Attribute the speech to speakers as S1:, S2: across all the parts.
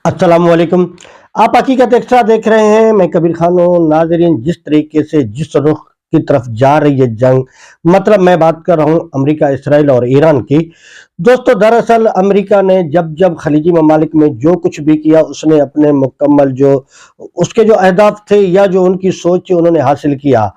S1: अस्सलामुअलैकुम। आप हकीकत एक्स्ट्रा देख रहे हैं। मैं कबीर खान हूँ। नाजरीन, जिस तरीके से जिस रुख की तरफ जा रही है जंग, मतलब मैं बात कर रहा हूँ अमेरिका, इसराइल और ईरान की। दोस्तों, दरअसल अमेरिका ने जब जब खलीजी ममालिक में जो कुछ भी किया, उसने अपने मुकम्मल जो उसके जो अहदाफ थे या जो उनकी सोच थी, उन्होंने हासिल किया।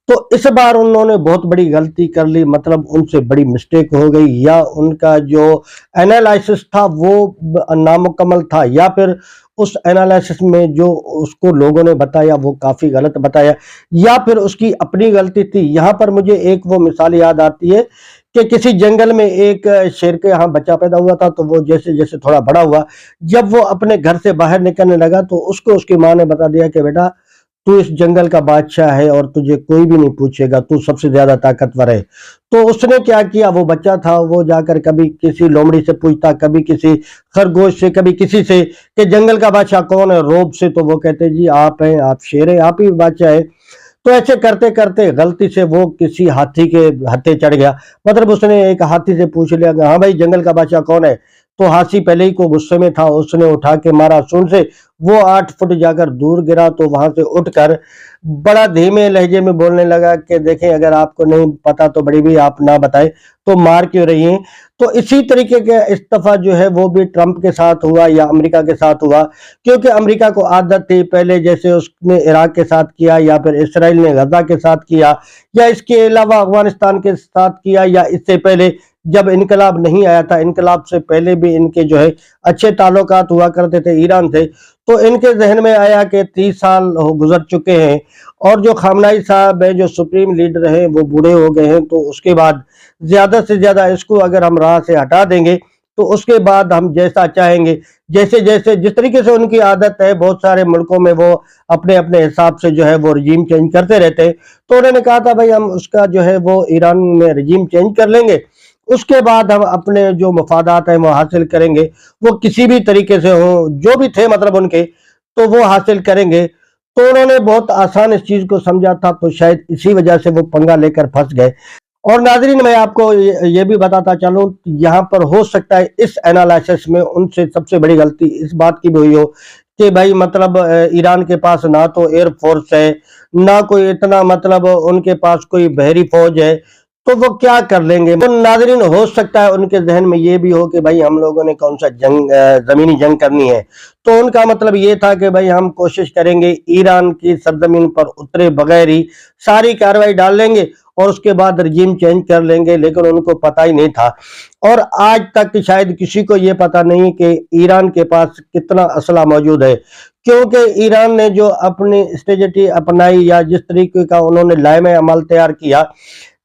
S1: तो इस बार उन्होंने बहुत बड़ी गलती कर ली, मतलब उनसे बड़ी मिस्टेक हो गई, या उनका जो एनालिसिस था वो नामुकम्मल था, या फिर उस एनालिसिस में जो उसको लोगों ने बताया वो काफ़ी गलत बताया, या फिर उसकी अपनी गलती थी। यहाँ पर मुझे एक वो मिसाल याद आती है कि किसी जंगल में एक शेर के यहाँ बच्चा पैदा हुआ था। तो वो जैसे जैसे थोड़ा बड़ा हुआ, जब वो अपने घर से बाहर निकलने लगा, तो उसको उसकी माँ ने बता दिया कि बेटा, तू इस जंगल का बादशाह है और तुझे कोई भी नहीं पूछेगा, तू सबसे ज्यादा ताकतवर है। तो उसने क्या किया, वो बच्चा था, वो जाकर कभी किसी लोमड़ी से पूछता, कभी किसी खरगोश से, कभी किसी से कि जंगल का बादशाह कौन है, रोब से। तो वो कहते जी आप हैं, आप शेर हैं, आप ही बादशाह है। तो ऐसे करते करते गलती से वो किसी हाथी के हत्थे चढ़ गया। मतलब उसने एक हाथी से पूछ लिया कि हाँ भाई, जंगल का बादशाह कौन है। तो हाथी पहले ही को गुस्से में था, उसने उठा के मारा सूंड से। वो 8 फुट जाकर दूर गिरा। तो वहां से उठकर बड़ा धीमे लहजे में बोलने लगा कि देखें, अगर आपको नहीं पता तो बड़ी भी आप ना बताए, तो मार क्यों रही हैं। तो इसी तरीके का इस्तीफा जो है वो भी ट्रंप के साथ हुआ या अमेरिका के साथ हुआ, क्योंकि अमेरिका को आदत थी पहले, जैसे उसने इराक के साथ किया, या फिर इसराइल ने गजा के साथ किया, या इसके अलावा अफगानिस्तान के साथ किया, या इससे पहले जब इनकलाब नहीं आया था, इनकलाब से पहले भी इनके जो है अच्छे ताल्लुकात हुआ करते थे ईरान से। तो इनके जहन में आया कि 30 साल गुजर चुके हैं और जो खामनाई साहब हैं, जो सुप्रीम लीडर हैं, वो बूढ़े हो गए हैं। तो उसके बाद ज्यादा से ज्यादा इसको अगर हम राह से हटा देंगे, तो उसके बाद हम जैसा चाहेंगे, जैसे जैसे जिस तरीके से उनकी आदत है, बहुत सारे मुल्कों में वो अपने अपने हिसाब से जो है वो रजीम चेंज करते रहते हैं। तो उन्होंने कहा था भाई, हम उसका जो है वो ईरान में रजीम चेंज कर लेंगे, उसके बाद हम अपने जो मफादात हैं वो हासिल करेंगे, वो किसी भी तरीके से हो, जो भी थे मतलब उनके, तो वो हासिल करेंगे। तो उन्होंने बहुत आसान इस चीज को समझा था, तो शायद इसी वजह से वो पंगा लेकर फंस गए। और नाजरीन, मैं आपको ये भी बताता चलूं, यहाँ पर हो सकता है इस एनालिसिस में उनसे सबसे बड़ी गलती इस बात की भी हुई हो कि भाई मतलब ईरान के पास ना तो एयर फोर्स है, ना कोई इतना मतलब उनके पास कोई बहरी फौज है, तो वो क्या कर लेंगे। तो नाजरीन, हो सकता है उनके जहन में ये भी हो कि भाई हम लोगों ने कौन सा जंग, जमीनी जंग करनी है। तो उनका मतलब ये था कि भाई हम कोशिश करेंगे ईरान की सरजमीन पर उतरे बगैर ही सारी कार्रवाई डाल लेंगे और उसके बाद रजीम चेंज कर लेंगे। लेकिन उनको पता ही नहीं था, और आज तक शायद किसी को ये पता नहीं कि ईरान के पास कितना असला मौजूद है। क्योंकि ईरान ने जो अपनी स्ट्रेटजी अपनाई, या जिस तरीके का उन्होंने लाइम अमल तैयार किया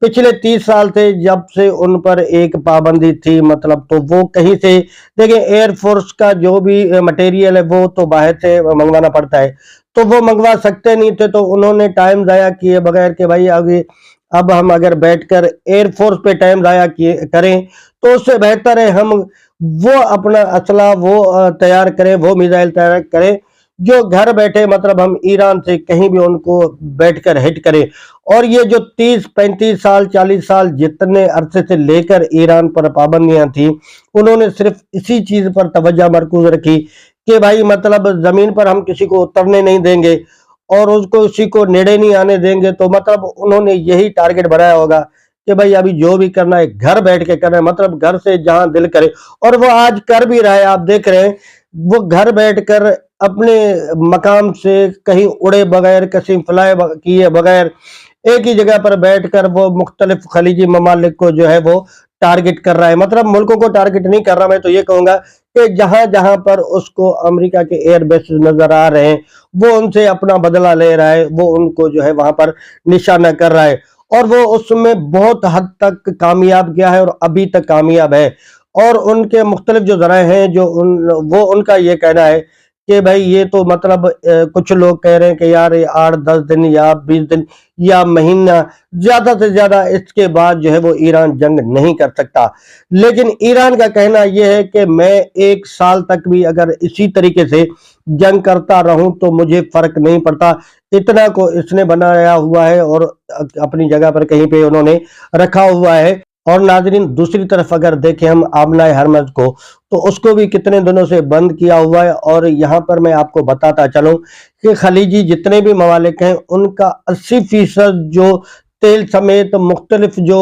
S1: पिछले 30 साल से, जब से उन पर एक पाबंदी थी, मतलब तो वो कहीं से देखिए, एयरफोर्स का जो भी मटेरियल है वो तो बाहर से मंगवाना पड़ता है, तो वो मंगवा सकते नहीं थे। तो उन्होंने टाइम जाया किए बगैर के भाई अभी अब हम अगर बैठकर एयरफोर्स पे टाइम जाया किए करें, तो उससे बेहतर है हम वो अपना असला वो तैयार करें, वो मिसाइल तैयार करें जो घर बैठे, मतलब हम ईरान से कहीं भी उनको बैठकर हिट करें। और ये जो 30 35 साल 40 साल जितने अरसे से लेकर ईरान पर पाबंदियां थी, उन्होंने सिर्फ इसी चीज पर तवज्जो मरकूज रखी कि भाई मतलब जमीन पर हम किसी को उतरने नहीं देंगे और उसको उसी को नेड़े नहीं आने देंगे। तो मतलब उन्होंने यही टारगेट बनाया होगा कि भाई अभी जो भी करना है घर बैठ के करना है, मतलब घर से जहां दिल करे। और वो आज कर भी रहा है, आप देख रहे हैं, वो घर बैठकर अपने मकाम से कहीं उड़े बगैर, कहीं फ्लाई किए बगैर, एक ही जगह पर बैठकर वो मुख्तलिफ खलीजी ममालिक को जो है वो टारगेट कर रहा है। मतलब मुल्कों को टारगेट नहीं कर रहा, मैं तो ये कहूंगा कि जहां जहां पर उसको अमेरिका के एयर बेस नजर आ रहे हैं, वो उनसे अपना बदला ले रहा है, वो उनको जो है वहां पर निशाना कर रहा है। और वो उसमें बहुत हद तक कामयाब गया है और अभी तक कामयाब है। और उनके मुख्तलिफ जो जराए हैं, जो वो उनका ये कहना है कि भाई ये तो मतलब कुछ लोग कह रहे हैं कि यार 8 10 दिन या 20 दिन या महीना, ज्यादा से ज्यादा इसके बाद जो है वो ईरान जंग नहीं कर सकता। लेकिन ईरान का कहना यह है कि मैं 1 साल तक भी अगर इसी तरीके से जंग करता रहूं तो मुझे फर्क नहीं पड़ता। इतना को इसने बनाया हुआ है और अपनी जगह पर कहीं पे उन्होंने रखा हुआ है। اور ناظرین دوسری طرف اگر دیکھیں ہم آبنائے ہرمز کو تو اس کو بھی کتنے دنوں سے بند کیا ہوا ہے، اور یہاں پر میں آپ کو بتاتا چلوں کہ خلیجی جتنے بھی ممالک ہیں ان کا 80% جو تیل سمیت مختلف جو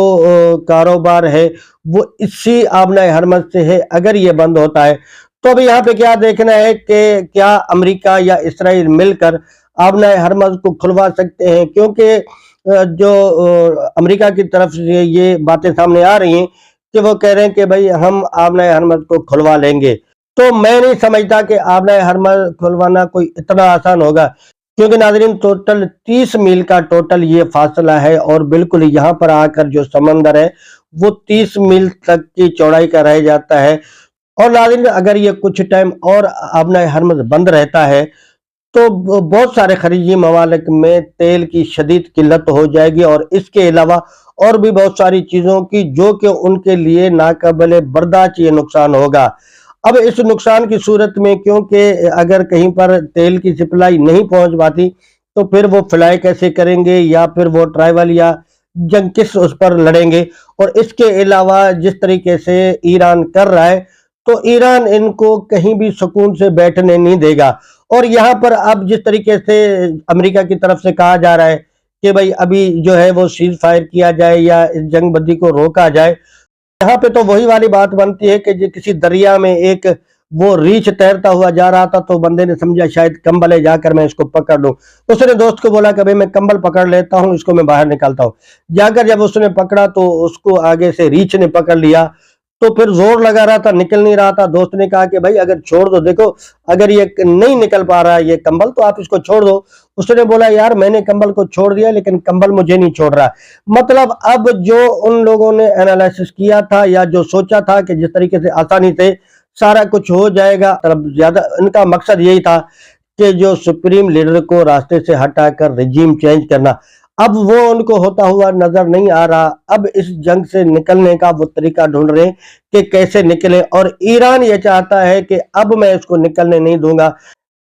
S1: کاروبار ہے وہ اسی آبنائے ہرمز سے ہے۔ اگر یہ بند ہوتا ہے تو اب یہاں پہ کیا دیکھنا ہے کہ کیا امریکہ یا اسرائیل مل کر آبنائے ہرمز کو کھلوا سکتے ہیں، کیونکہ جو امریکہ کی طرف سے یہ باتیں سامنے آ رہی ہیں کہ وہ کہہ رہے ہیں کہ بھئی ہم آبنائے ہرمز کو کھلوا لیں گے، تو میں نہیں سمجھتا کہ آبنائے ہرمز کھلوانا کوئی اتنا آسان ہوگا، کیونکہ ناظرین ٹوٹل 30 میل کا ٹوٹل یہ فاصلہ ہے، اور بالکل یہاں پر آ کر جو سمندر ہے وہ 30 میل تک کی چوڑائی کا رہ جاتا ہے۔ اور ناظرین اگر یہ کچھ ٹائم اور آبنائے ہرمز بند رہتا ہے تو بہت سارے خلیجی ممالک میں تیل کی شدید قلت ہو جائے گی، اور اس کے علاوہ اور بھی بہت ساری چیزوں کی جو کہ ان کے لیے ناقابل برداشت یہ نقصان ہوگا۔ اب اس نقصان کی صورت میں کیونکہ اگر کہیں پر تیل کی سپلائی نہیں پہنچ پاتی تو پھر وہ فلائی کیسے کریں گے، یا پھر وہ ٹرائیول یا جنگ کس اس پر لڑیں گے، اور اس کے علاوہ جس طریقے سے ایران کر رہا ہے تو ایران ان کو کہیں بھی سکون سے بیٹھنے نہیں دے گا۔ اور یہاں پر اب جس طریقے سے امریکہ کی طرف سے کہا جا رہا ہے کہ بھئی ابھی جو ہے وہ سیز فائر کیا جائے یا اس جنگ بندی کو روکا جائے، یہاں پہ تو وہی والی بات بنتی ہے کہ کسی دریا میں ایک وہ ریچھ تیرتا ہوا جا رہا تھا تو بندے نے سمجھا شاید کمبل ہے، جا کر میں اس کو پکڑ لوں، اس نے دوست کو بولا کہ بھئی میں کمبل پکڑ لیتا ہوں، اس کو میں باہر نکالتا ہوں، جا کر جب اس نے پکڑا تو اس کو آگے سے ریچھ نے پکڑ لیا، تو پھر زور لگا رہا تھا، نکل نہیں رہا تھا۔ دوست نے کہا کہ بھائی اگر چھوڑ دو، دیکھو اگر یہ نہیں نکل پا رہا ہے یہ کمبل تو آپ اس کو چھوڑ دو۔ اس نے بولا یار میں نے کمبل کو چھوڑ دیا لیکن کمبل مجھے نہیں چھوڑ رہا۔ مطلب اب جو ان لوگوں نے انالائسس کیا تھا یا جو سوچا تھا کہ جس طریقے سے آسانی سے سارا کچھ ہو جائے گا، زیادہ ان کا مقصد یہی تھا کہ جو سپریم لیڈر کو راستے سے ہٹا کر رجیم چینج کرنا، اب وہ ان کو ہوتا ہوا نظر نہیں آ رہا۔ اب اس جنگ سے نکلنے کا وہ طریقہ ڈھونڈ رہے ہیں کہ کیسے نکلیں، اور ایران یہ چاہتا ہے کہ اب میں اس کو نکلنے نہیں دوں گا،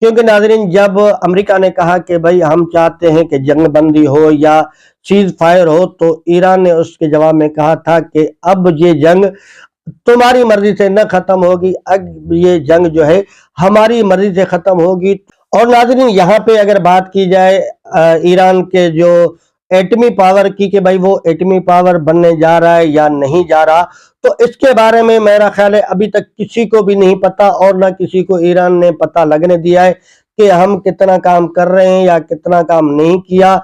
S1: کیونکہ ناظرین جب امریکہ نے کہا کہ بھائی ہم چاہتے ہیں کہ جنگ بندی ہو یا سیز فائر ہو، تو ایران نے اس کے جواب میں کہا تھا کہ اب یہ جنگ تمہاری مرضی سے نہ ختم ہوگی، اب یہ جنگ جو ہے ہماری مرضی سے ختم ہوگی۔ اور ناظرین یہاں پہ اگر بات کی جائے ایران کے جو ایٹمی پاور کی کہ بھائی وہ ایٹمی پاور بننے جا رہا ہے یا نہیں جا رہا، تو اس کے بارے میں میرا خیال ہے ابھی تک کسی کو بھی نہیں پتا، اور نہ کسی کو ایران نے پتا لگنے دیا ہے کہ ہم کتنا کام کر رہے ہیں یا کتنا کام نہیں کیا،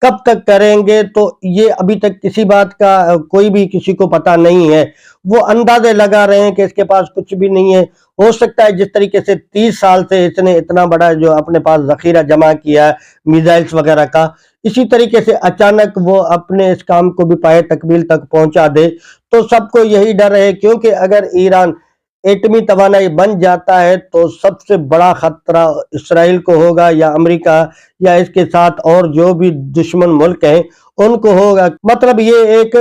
S1: کب تک کریں گے، تو یہ ابھی تک کسی بات کا کوئی بھی کسی کو پتا نہیں ہے۔ وہ اندازے لگا رہے ہیں کہ اس کے پاس کچھ بھی نہیں ہے۔ ہو سکتا ہے جس طریقے سے 30 سال سے اس نے اتنا بڑا جو اپنے پاس ذخیرہ جمع کیا ہے میزائلز وغیرہ کا، اسی طریقے سے اچانک وہ اپنے اس کام کو بھی پائے تکمیل تک پہنچا دے، تو سب کو یہی ڈر ہے، کیونکہ اگر ایران ایٹمی توانائی بن جاتا ہے تو سب سے بڑا خطرہ اسرائیل کو ہوگا یا امریکہ یا اس کے ساتھ اور جو بھی دشمن ملک ہیں ان کو ہوگا۔ مطلب یہ ایک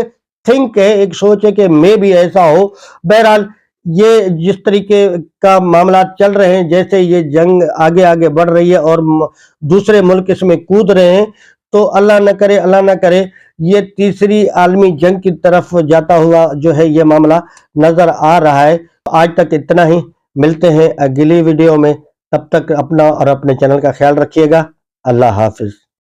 S1: تھنک ہے، ایک سوچ ہے کہ میں بھی ایسا ہو۔ بہرحال یہ جس طریقے کا معاملات چل رہے ہیں، جیسے یہ جنگ آگے آگے بڑھ رہی ہے اور دوسرے ملک اس میں کود رہے ہیں، تو اللہ نہ کرے یہ تیسری عالمی جنگ کی طرف جاتا ہوا جو ہے یہ معاملہ نظر آ رہا ہے۔ آج تک اتنا ہی، ملتے ہیں اگلی ویڈیو میں، تب تک اپنا اور اپنے چینل کا خیال رکھیے گا۔ اللہ حافظ۔